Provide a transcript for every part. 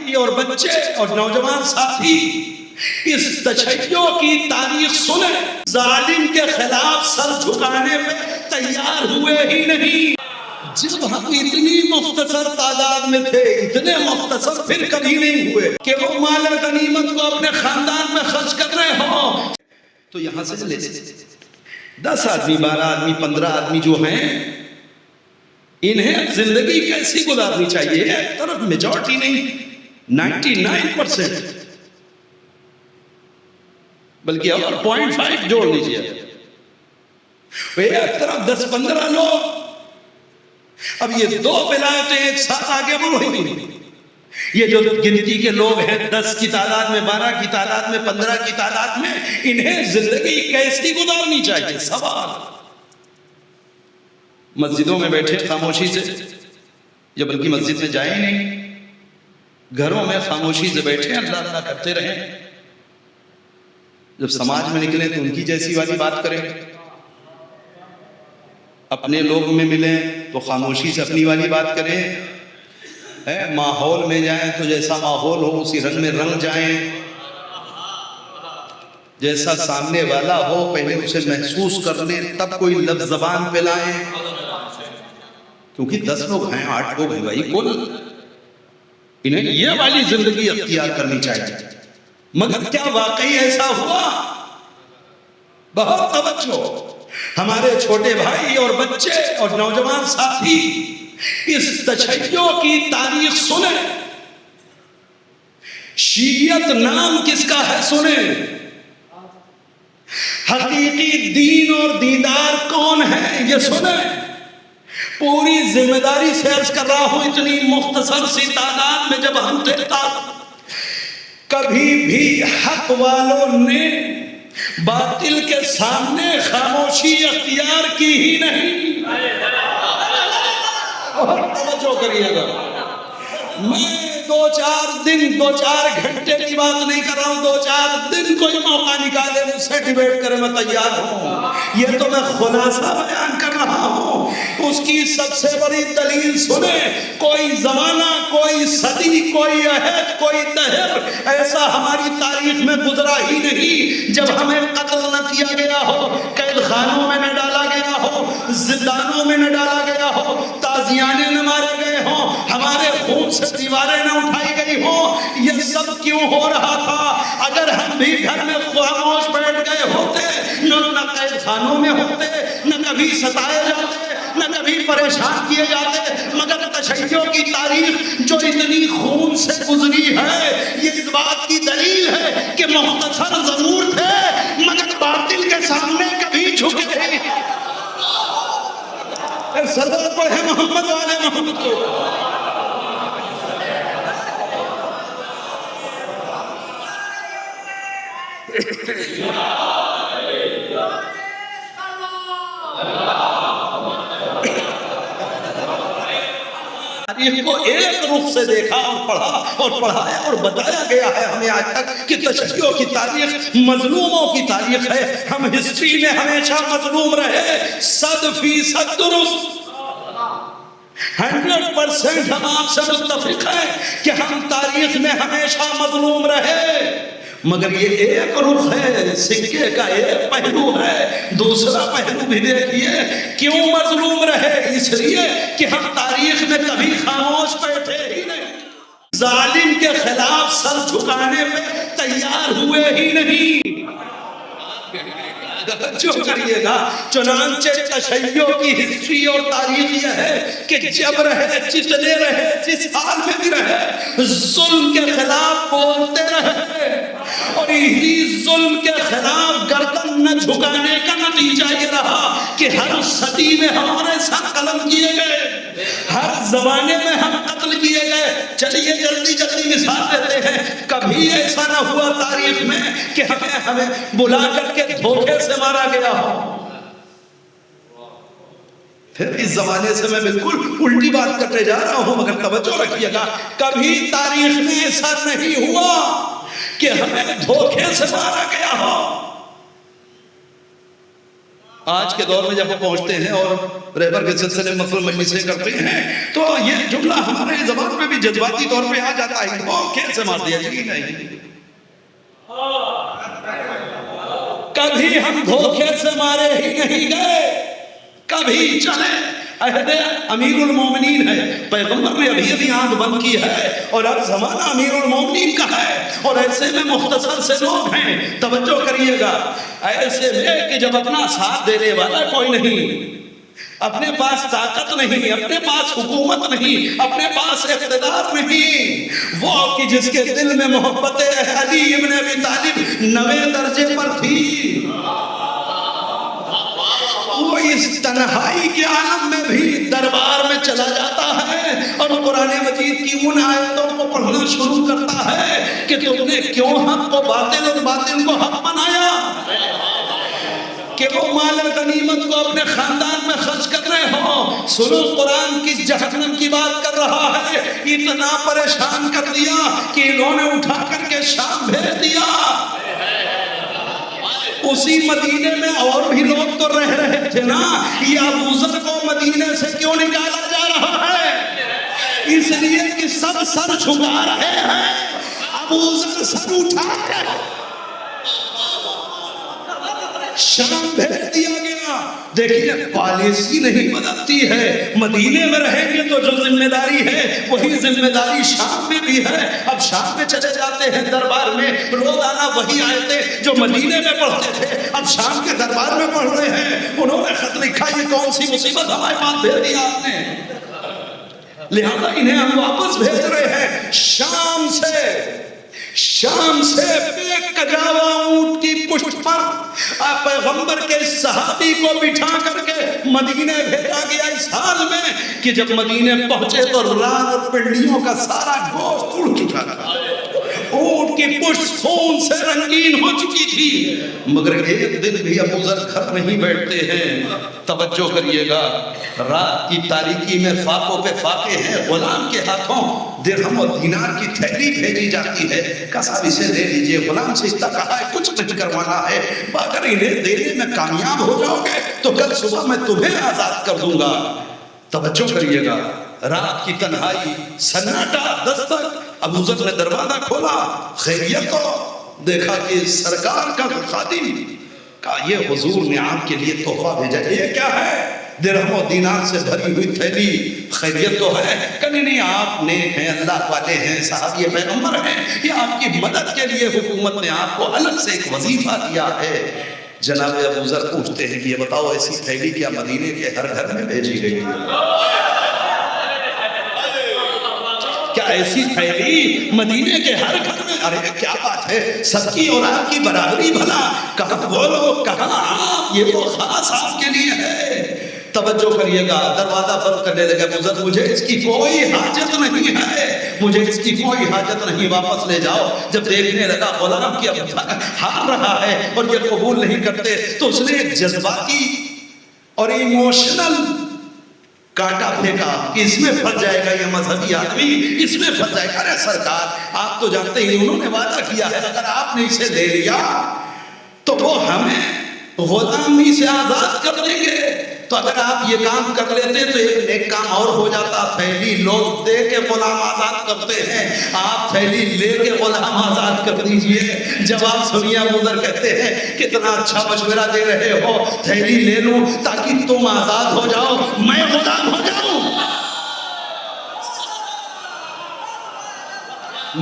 بھائی اور بچے اور نوجوان ساتھی اس تشیع کی تاریخ سنیں، ظالم کے خلاف سر جھکانے میں تیار ہوئے ہی نہیں۔ جب ہم اتنی مختصر تعداد میں تھے، اتنے مختصر پھر کبھی نہیں ہوئے کہ وہ مال غنیمت کو اپنے خاندان میں خرچ کر رہے ہوں، تو یہاں سے لے 10 آدمی 12 آدمی 15 آدمی جو ہیں، انہیں زندگی کیسی گزارنی چاہیے؟ ایک طرف میجورٹی نہیں، 99% بلکہ اور 0.5 جوڑ لیجئے، ایک طرف 10-15 لوگ۔ اب یہ 2 ولایتیں ایک ساتھ آگے بڑھ رہی ہیں۔ یہ جو گنتی کے لوگ ہیں 10 کی تعداد میں، 12 کی تعداد میں، 15 کی تعداد میں، انہیں زندگی کیسی گزارنی چاہیے؟ سوال۔ مسجدوں میں بیٹھے خاموشی سے، یا بلکہ مسجد میں جائیں نہیں، گھروں میں خاموشی سے بیٹھے اللہ اللہ کرتے رہیں، جب سماج میں نکلیں تو ان کی جیسی والی بات کریں، اپنے لوگ میں ملیں تو خاموشی سے اپنی والی بات کریں، ماحول میں جائیں تو جیسا ماحول ہو اسی رنگ میں رنگ جائیں، جیسا سامنے والا ہو پہلے اسے محسوس کر لیں تب کوئی لفظ زبان پہ لائیں، کیونکہ 10 لوگ ہیں 8 لوگ ہیں بھائی کل، انہیں یہ والی زندگی اختیار کرنی چاہیے۔ مگر کیا واقعی ایسا ہوا؟ بہت توجہ، ہمارے چھوٹے بھائی اور بچے اور نوجوان ساتھی اس تشیع کی تاریخ سنیں، شیعیت نام کس کا ہے سنیں، حقیقی دین اور دیندار کون ہے یہ سنیں۔ پوری ذمہ داری سے عرض کر رہا ہوں، اتنی مختصر سی تعداد میں جب ہم تھے، کبھی بھی حق والوں نے باطل کے سامنے خاموشی اختیار کی ہی نہیں۔ اور توجہ کریے گا، میں 2-4 دن 2-4 گھنٹے کی بات نہیں کر رہا ہوں، 2-4 دن کوئی موقع نکالے مجھ سے ڈیبیٹ کرے میں تیار ہوں، یہ تو میں خلاصہ بیان کر رہا ہوں۔ اس کی سب سے بڑی دلیل سنیں، کوئی زمانہ، کوئی صدی، کوئی عہد، کوئی دہر ایسا ہماری تاریخ میں گزرا ہی نہیں جب ہمیں قتل نہ کیا گیا ہو، قید خانوں میں نہ ڈالا گیا ہو، زندانوں میں نہ ڈالا گیا ہو، تازیانے نہ مارے گئے ہوں، ہمارے خون سے دیواریں نہ اٹھائی گئی ہوں۔ یہ سب کیوں ہو رہا تھا؟ اگر ہم بھی گھر میں خاموش بیٹھ گئے ہوتے، نہ قید خانوں میں ہوتے، نہ کبھی ستائے جاتے، نہ کبھی پریشان کیے جاتے، مگر تشیع کی تاریخ جو اتنی خون سے گزری ہے، یہ اس بات کی دلیل ہے کہ مختصر ضرور تھے مگر باطل کے سامنے کبھی جھکے نہیں۔ صدر پڑھے محمد والے محمد کو۔ تاریخ کو ایک رخ سے دیکھا اور پڑھا اور پڑھایا اور بتایا گیا ہے ہمیں آج تک کہ تشیع کی تاریخ مظلوموں کی تاریخ ہے۔ ہم ہسٹری میں ہمیشہ مظلوم رہے، 100% درست، 100% ہم آپ سے متفق ہیں کہ ہم تاریخ میں ہمیشہ مظلوم رہے، مگر یہ ایک رخ ہے، سکے کا ایک پہلو ہے۔ دوسرا پہلو بھی دیکھیے، کیوں مظلوم رہے؟ اس لیے کہ ہم تاریخ میں کبھی خاموش بیٹھے ہی نہیں، ظالم کے خلاف سر جھکانے میں تیار ہوئے ہی نہیں۔ جو کریے گا، چنانچہ تشیع کی ہسٹری اور تاریخ یہ ہے کہ جب رہے، جتنے رہے، جس حال میں بھی رہے، ظلم کے خلاف بولتے رہے، اور یہی ظلم کے خلاف گردن نہ جھکانے کا نتیجہ یہ رہا کہ ہر صدی میں ہمارے ساتھ قلم کیے گئے، ہر زمانے میں ہم قتل کیے گئے۔ چلیے جلدی جلدی مثال دیتے ہیں، کبھی ایسا نہ ہوا تاریخ میں کہ ہمیں بلا کر کے دھوکے سے مارا گیا ہو۔ پھر اس زمانے سے میں بالکل الٹی بات کرنے جا رہا ہوں، مگر توجہ رکھیے گا، کبھی تاریخ میں ایسا نہیں ہوا کہ ہمیں دھوکے سے مارا گیا ہو۔ آج کے دور میں جب وہ پہنچتے ہیں اور رہبر کے سلسلے مفہوم مجلسیں کرتے ہیں تو یہ جملہ ہمارے زبان میں بھی جذباتی طور پہ آ جاتا ہے، دھوکے سے مار دیا جی نہیں، کبھی ہم دھوکے سے مارے ہی نہیں گئے، کبھی چلے عہد امیر المومنین ہے، پیغمبر نے ابھی آنکھ بند کی ہے اور اب زمانہ امیر المومنین کا ہے، اور ایسے میں مختصر سے لوگ ہیں، توجہ کریے گا، ایسے میں کہ جب اپنا ساتھ دینے والا کوئی نہیں، اپنے پاس طاقت نہیں، اپنے پاس حکومت نہیں، اپنے پاس اقتدار نہیں، وہ کہ جس کے دل میں محبت علی ابن ابی طالب 90 درجے پر تھی، وہ اس تنہائی کے عالم میں بھی دربار میں چلا جاتا ہے اور قرآن مجید کی ان آیتوں کو پڑھنا شروع کرتا ہے کہ تم نے کیوں حق کو باطل اور باطل کو حق بنایا، کہ وہ مال غنیمت کو اپنے خاندان میں خرچ کر رہے ہو، سنو قرآن کس جہنم کی بات کر رہا ہے، اتنا پریشان کر دیا کہ انہوں نے اٹھا کر کے شام بھیج دیا، اسی مدینے میں اور بھی لوگ تو رہ رہے تھے نا، یہ ابو ذر کو مدینے سے کیوں نکالا جا رہا ہے؟ اس لیے کہ سب سر جھکا رہے ہیں، ابو ذر سر اٹھا کر شام بھیج دیا گیا۔ دیکھیے پالیسی نہیں بدلتی ہے، مدینے میں رہیں گے تو جو ذمہ داری ہے وہی ذمہ داری شام میں بھی ہے، اب شام میں چلے جاتے ہیں دربار میں، روزانہ وہی آیتیں جو مدینے میں پڑھتے تھے اب شام کے دربار میں پڑھ رہے ہیں، انہوں نے خط لکھا یہ کون سی مصیبت ہمارے پاس بھیج دیا آپ نے، لہذا انہیں ہم واپس بھیج رہے ہیں شام سے بے کجاوا اونٹ کی پشت پر پیغمبر کے صحابی کو بٹھا کر کے مدینے بھیجا گیا اس حال میں کہ جب مدینے پہنچے تو ران اور پنڈلیوں کا سارا گوشت اڑ چکا تھا، اونٹ کی پشت خون سے رنگین ہو چکی تھی، مگر ایک دن بھی ابو ذر گھر نہیں بیٹھتے ہیں، توجہ کریے گا، رات کی تاریکی میں فاقوں پہ فاقے ہیں، غلام کے ہاتھوں درہم و دینار کی تھیلی بھیجی جاتی ہے، کسا اسے دے لیجئے، غلام سے اتنا کہا ہے کچھ نہیں کروانا ہے، اگر انہیں دینے میں کامیاب ہو جاؤ گے تو کل صبح میں تمہیں آزاد کر دوں گا، توجہ کریے گا، رات کی تنہائی، سناٹا، دستک، ابو ذر نے دروازہ کھولا، خیریت کو دیکھا کہ سرکار کا خادم کا یہ حضور نے آپ کے لیے تحفہ بھیجا، یہ کیا ہے؟ درہم و دینار سے بھری ہوئی تھیلی، خیریت تو ہے؟ کہنے نہیں آپ نیک ہیں، اللہ والے ہیں، صحابی پیغمبر ہیں، یہ آپ کی مدد کے لیے حکومت نے آپ کو الگ سے ایک وظیفہ دیا ہے۔ جناب ابو ذر پوچھتے ہیں کہ یہ بتاؤ ایسی تھیلی کیا مدینے کے ہر گھر میں بھیجی گئی ہے؟ کیا ایسی تھیلی مدینے کے ہر گھر میں؟ ارے کیا بات ہے، سب کی اور آپ کی برابری بھلا، کہاں وہ لوگ کہاں آپ، یہ تو خاص آپ کے لیے ہے۔ توجہ کریے گا، دروازہ بند کرنے لگا ابو ذر، مجھے اس کی کوئی حاجت نہیں ہے، مجھے اس کی کوئی حاجت نہیں، واپس لے جاؤ۔ جب دیکھنے لگا غلام کی اب ہار رہا ہے اور یہ قبول نہیں کرتے تو اس نے ایک جذباتی اور ایموشنل کانٹا پھینکا کہ اس میں پھنس جائے گا یہ مذہبی آدمی، اس میں پھنس جائے گا۔ ارے سرکار آپ تو جانتے ہی انہوں نے وعدہ کیا ہے اگر آپ نے اسے لے لیا تو وہ ہمیں غلامی سے آزاد کر دیں گے، تو اگر آپ یہ کام کر لیتے تو ایک کام اور ہو جاتا، تھیلی لوگ دے کے غلام آزاد کرتے ہیں، آپ تھیلی لے کے غلام آزاد کر دیجئے۔ جواب سنیے، ابو ذر کہتے ہیں کتنا اچھا مشورہ دے رہے ہو، تھیلی لے لوں تاکہ تم آزاد ہو جاؤ، میں غلام ہو جاؤں،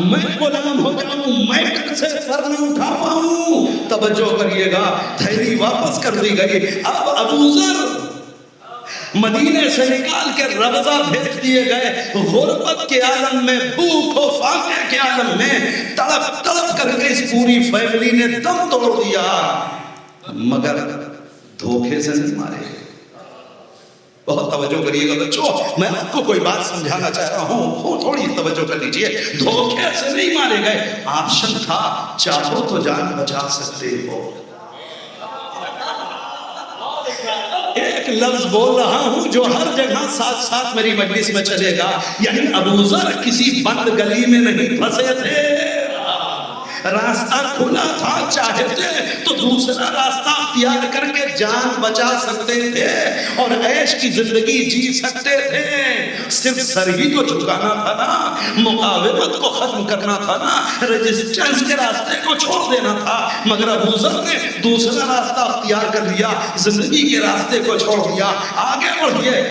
میں غلام ہو جاؤں، میں کل سے سر نہ اٹھا پاؤں۔ توجہ کریے گا، تھیلی واپس کر دی گئی۔ اب ابو ذر مدینے سے نکال کے ربضہ بھیج دیے گئے، غربت کے عالم میں، بھوک و فاقے کے عالم میں تڑپ تڑپ کر کے اس پوری فیملی نے دم توڑ دیا، مگر دھوکے سے نہیں مارے۔ بہت توجہ کریے گا بچوں، میں آپ کو کوئی بات سمجھانا چاہ رہا ہوں، تھوڑی توجہ کر لیجئے، دھوکے سے نہیں مارے گئے، آپشن تھا، چاہو تو جان بچا سکتے ہو۔ ایک لفظ بول رہا ہوں جو ہر جگہ ساتھ ساتھ میری مجلس میں چلے گا، یعنی ابو ذر کسی بند گلی میں نہیں پھنسے تھے، راستہ کھلا تھا، چاہتے تو دوسرا راستہ اختیار کر کے جان بچا سکتے تھے اور عیش کی زندگی جی سکتے تھے۔ صرف سر ہی تو جھکانا تھا نا، مقاومت کو ختم کرنا تھا نا، ریزسٹنس کے راستے کو چھوڑ دینا تھا، مگر ابو ذر نے دوسرا راستہ اختیار کر لیا، زندگی کے راستے کو چھوڑ دیا، آگے بڑھ گئے۔